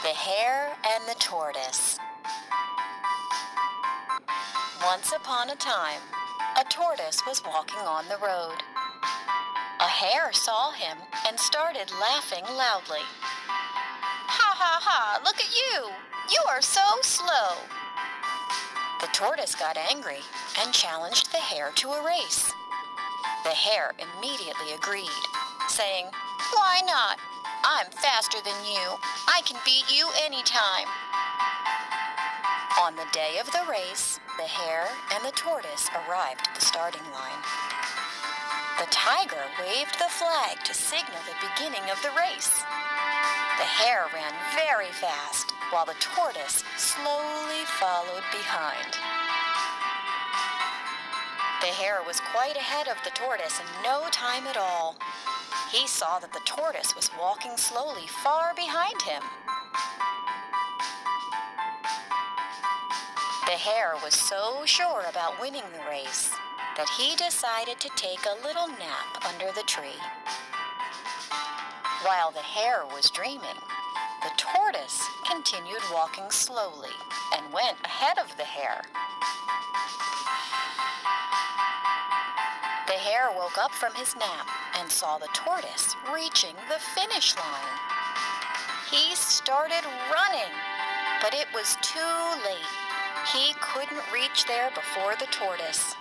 The Hare and the Tortoise. Once upon a time, a tortoise was walking on the road. A hare saw him and started laughing loudly. "Ha ha ha, look at you! You are so slow!" The tortoise got angry and challenged the hare to a race. The hare immediately agreed, saying, "Why not? I'm faster than you. I can beat you anytime." On the day of the race, the hare and the tortoise arrived at the starting line. The tiger waved the flag to signal the beginning of the race. The hare ran very fast, while the tortoise slowly followed behind. The hare was quite ahead of the tortoise in no time at all. He saw that the tortoise was walking slowly far behind him. The hare was so sure about winning the race that he decided to take a little nap under the tree. While the hare was dreaming, the tortoise continued walking slowly and went ahead of the hare. The hare woke up from his nap and saw the tortoise reaching the finish line. He started running, but it was too late. He couldn't reach there before the tortoise.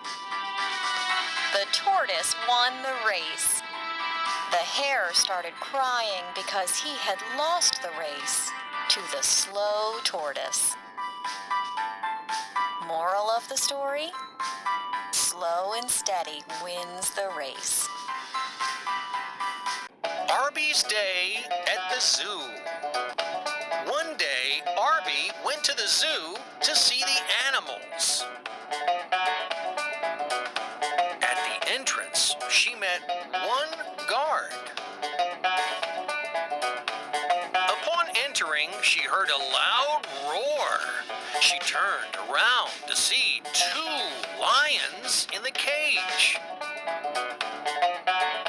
The tortoise won the race. The hare started crying because he had lost the race to the slow tortoise. Moral of the story? Slow and steady wins the race. Arby's day at the zoo. One day, Arby went to the zoo to see the animals. At the entrance, she met one guard. Upon entering, she heard a loud roar. She turned around to see 2 lions in the cage.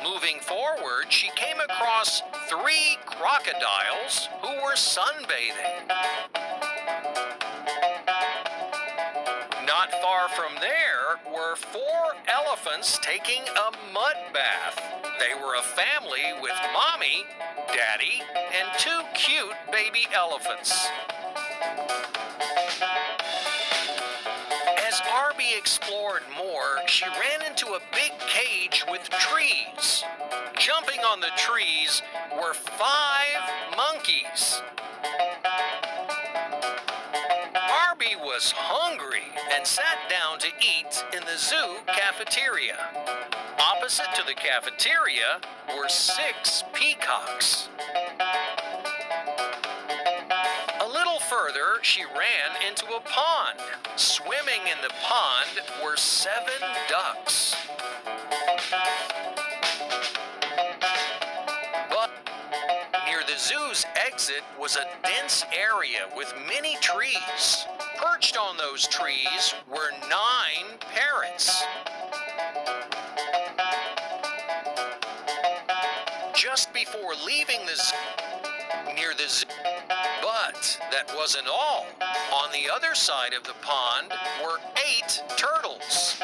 Moving forward, she came across 3 crocodiles who were sunbathing. Not far from there were 4 elephants taking a mud bath. They were a family with mommy, daddy, and 2 cute baby elephants. As Arby explored more, she ran into a big cage with trees. Jumping on the trees were 5 monkeys. Arby was hungry and sat down to eat in the zoo cafeteria. Opposite to the cafeteria were 6 peacocks. A little further, she ran into a pond. Swimming in the pond were 7 ducks. But near the zoo's exit was a dense area with many trees. Perched on those trees were 9 parrots. Just before leaving the zoo, near the zoo, but that wasn't all. On the other side of the pond were 8 turtles.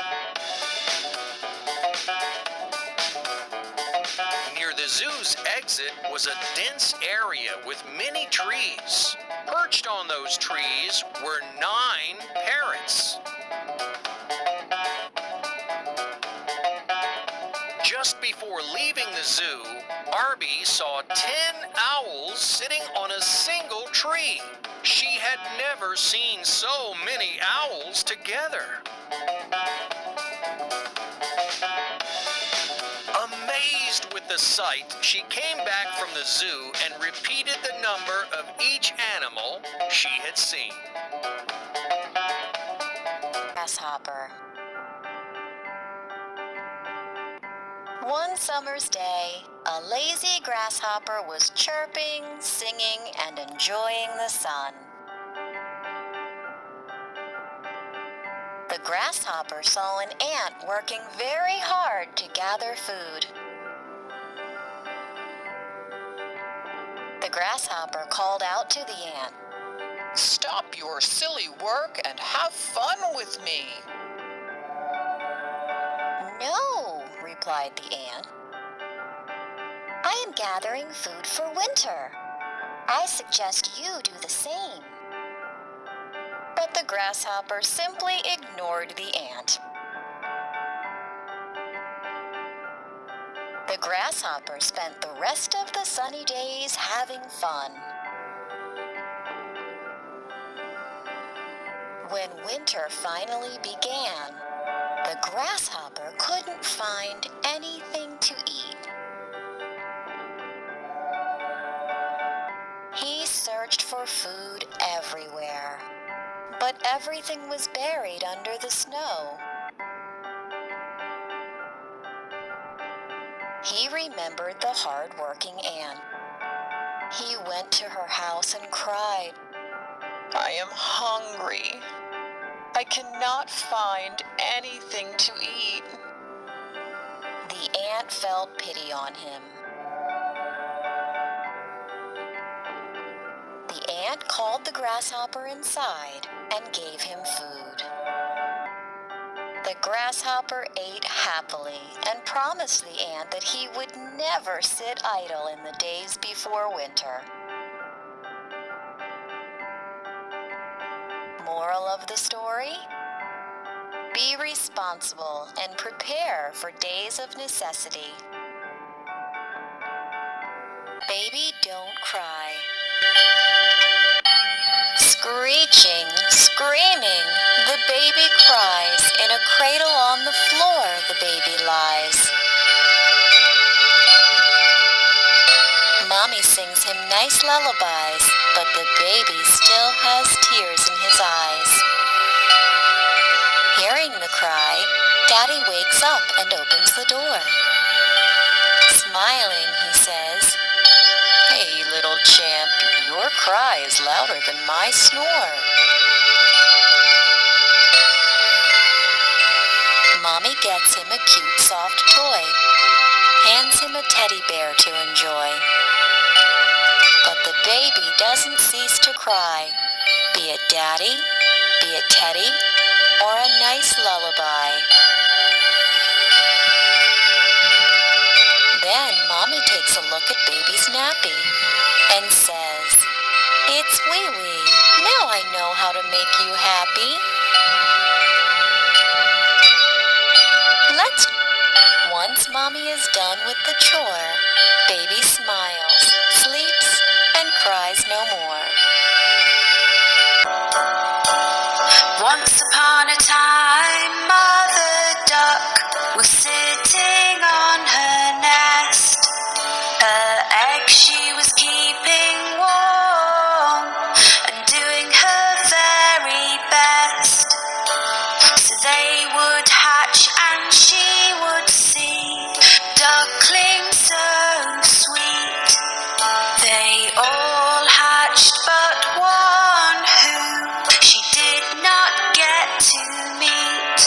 Near the zoo's exit was a dense area with many trees. Perched on those trees were 9 parrots. Just before leaving the zoo, Arby saw 10 owls sitting on a single tree. She had never seen so many owls together. Amazed with the sight, she came back from the zoo and repeated the number of each animal she had seen. Grasshopper. One summer's day, a lazy grasshopper was chirping, singing, and enjoying the sun. The grasshopper saw an ant working very hard to gather food. The grasshopper called out to the ant. "Stop your silly work and have fun with me." "No," replied the ant. "I am gathering food for winter. I suggest you do the same." But the grasshopper simply ignored the ant. The grasshopper spent the rest of the sunny days having fun. When winter finally began, the grasshopper couldn't find anything to eat. He searched for food everywhere, but everything was buried under the snow. He remembered the hard-working ant. He went to her house and cried, "I am hungry. I cannot find anything to eat." The ant felt pity on him. The ant called the grasshopper inside and gave him food. The grasshopper ate happily and promised the ant that he would never sit idle in the days before winter. Moral of the story? Be responsible and prepare for days of necessity. Baby, don't cry. Screeching, screaming, the baby cries. In a cradle on the floor, the baby lies. Mommy sings him nice lullabies, but the baby still has tears in his eyes. Hearing the cry, Daddy wakes up and opens the door. Smiling, he says, "Hey, little champ, your cry is louder than my snore." Mommy gets him a cute, soft toy, hands him a teddy bear to enjoy. But the baby doesn't cease to cry, be it daddy, be it teddy, or a nice lullaby. Then Mommy takes a look at baby's nappy and says, "It's wee wee, now I know how to make you happy." Once Mommy is done with the chore, baby smiles, sleeps, and cries no more. Once upon a time, Mother Duck was sitting on her nest. Her eggs she was keeping warm and doing her very best. So they would hatch and she would see ducklings so sweet. They all hatched but one who she did not get to meet.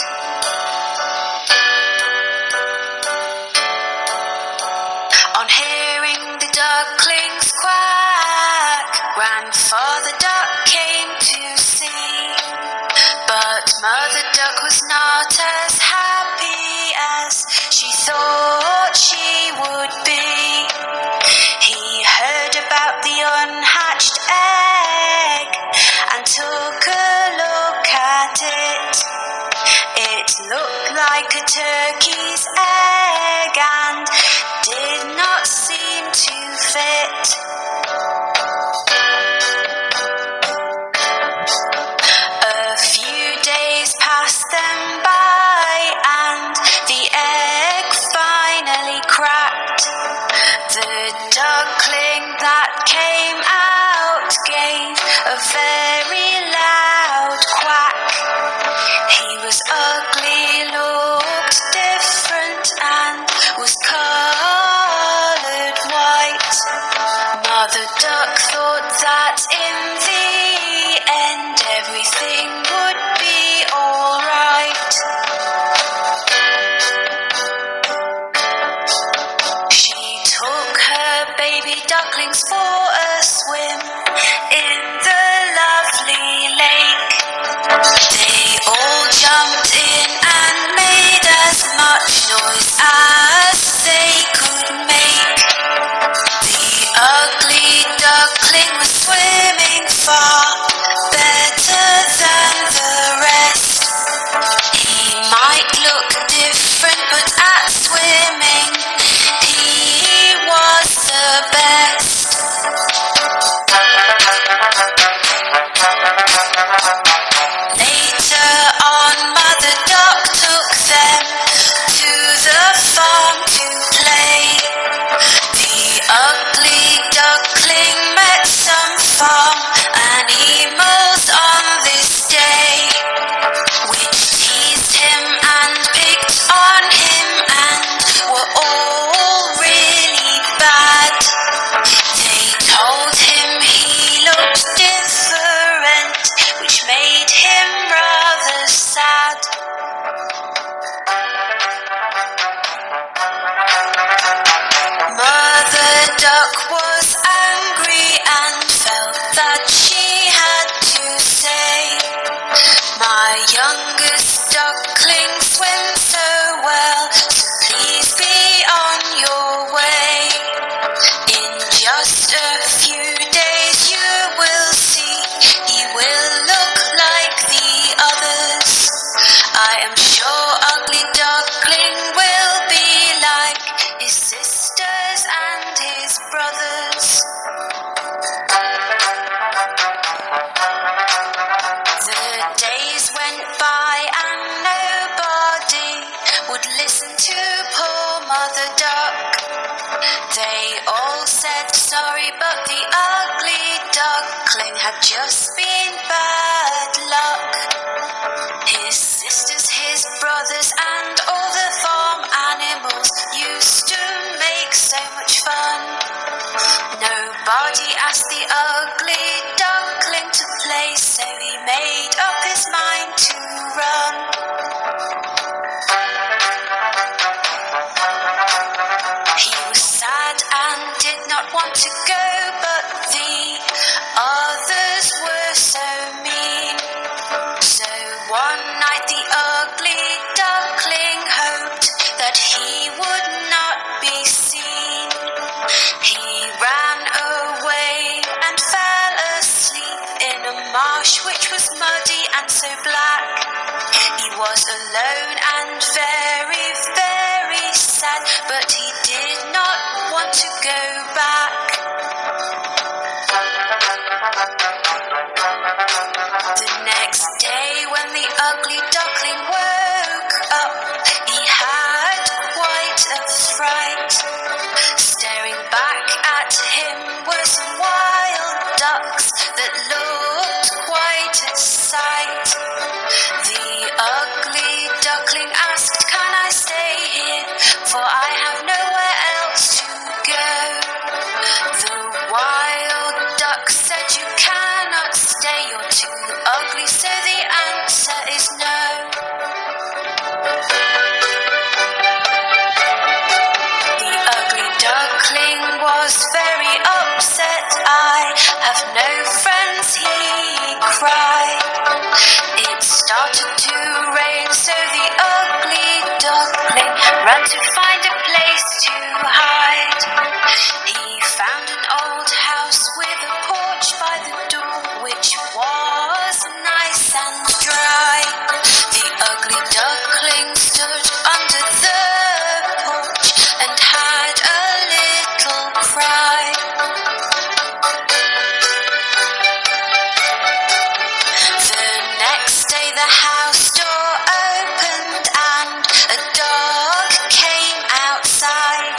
On hearing the ducklings quack, Grandfather Duck came to see. But Mother Duck was not as happy as she thought she would be. He heard about the unhatched egg and took a look at it. It looked like a turkey's egg and did not seem to fit. baby ducklings for a swim in the lovely lake. They all jumped in and made as much noise as they could make. The ugly duckling was swimming far better than the rest. He might look different, but at swimming he was the best. Later on, Mother Duck took them to the farm to play. The ugly duckling met some farm animals on this day, which teased him and picked on him and were all really bad. They told him he looked different, which made him rather sad. Mother Duck was angry and felt that she had to say, "My youngest duckling swims so well, so please be on your way. In just a few days you will see he will look like the others. I am sure ugly duckling will be like his sisters and his brothers." The days went by and nobody would listen to poor Mother Duck. They all said sorry, but the ugly duckling had just been bad luck. His sisters, his brothers, and all the farm animals used to make so much fun. Nobody asked the ugly duckling to play, so he made up his mind to run. He was sad and did not want to go, but the others were so mean. So one night the ugly duckling hoped that he would not be seen. He ran away and fell asleep in a marsh which was muddy and so black. He was alone and very, very sad, but he did not want to go back. The next day when the ugly duckling woke up, he had quite a fright. Staring back at him were some wild ducks that looked quite a sight. The ugly duckling asked, "Can I stay here? For I have nowhere else to go." The wild duck said, "You cannot stay, you're too ugly, so the answer is no." The ugly duckling was very upset. "I have no friends," he cried. It started to rain, so the ugly duckling ran to find a place to hide. He found an old house with a porch by the door, which was nice and dry. The ugly duckling stood under the porch and had a little cry. The next day the house door opened and a dog came outside.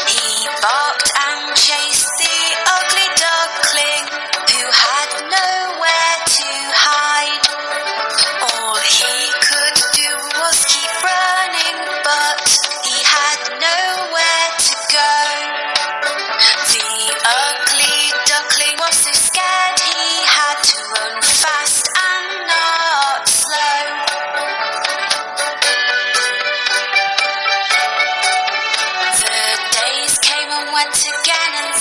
He barked and chased the ugly duckling, who had nowhere to hide. All he could do was keep running, but he had nowhere to go. The ugly duckling was so scared he had to run fast and not slow. The days came and went again, and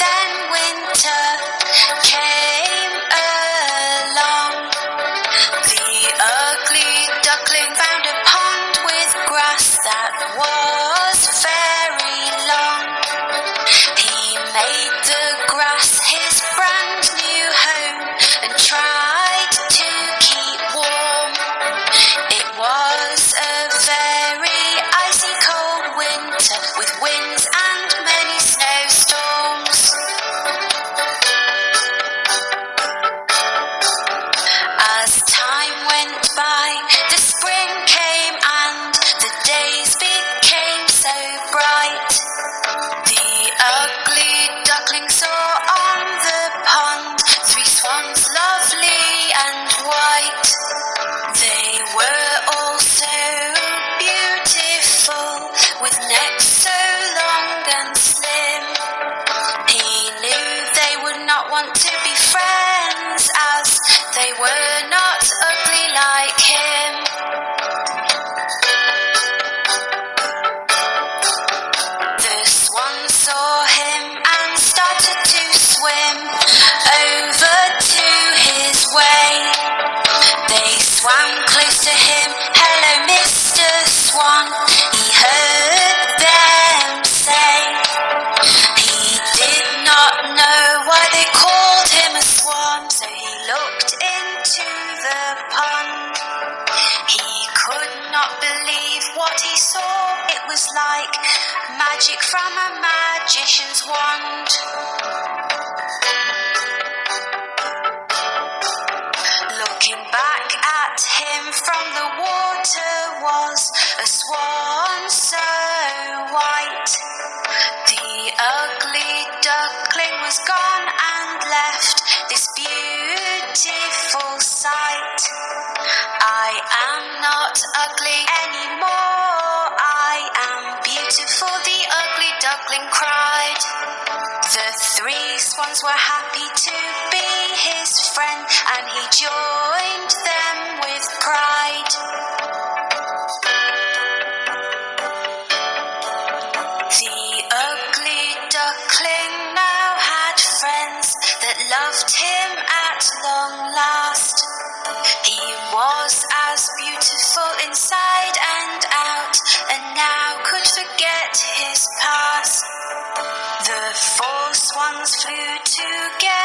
magic from a magician's wand. Looking back at him from the water was a swan so white. The ugly duckling was gone and left this beautiful sight. I am not ugly anymore, I am beautiful, the ugly duckling cried. The three swans were happy to be his friend, and he joined them with pride. The ugly duckling now had friends that loved him at long last. He was as beautiful inside and out, and now could forget his past. The four swans flew together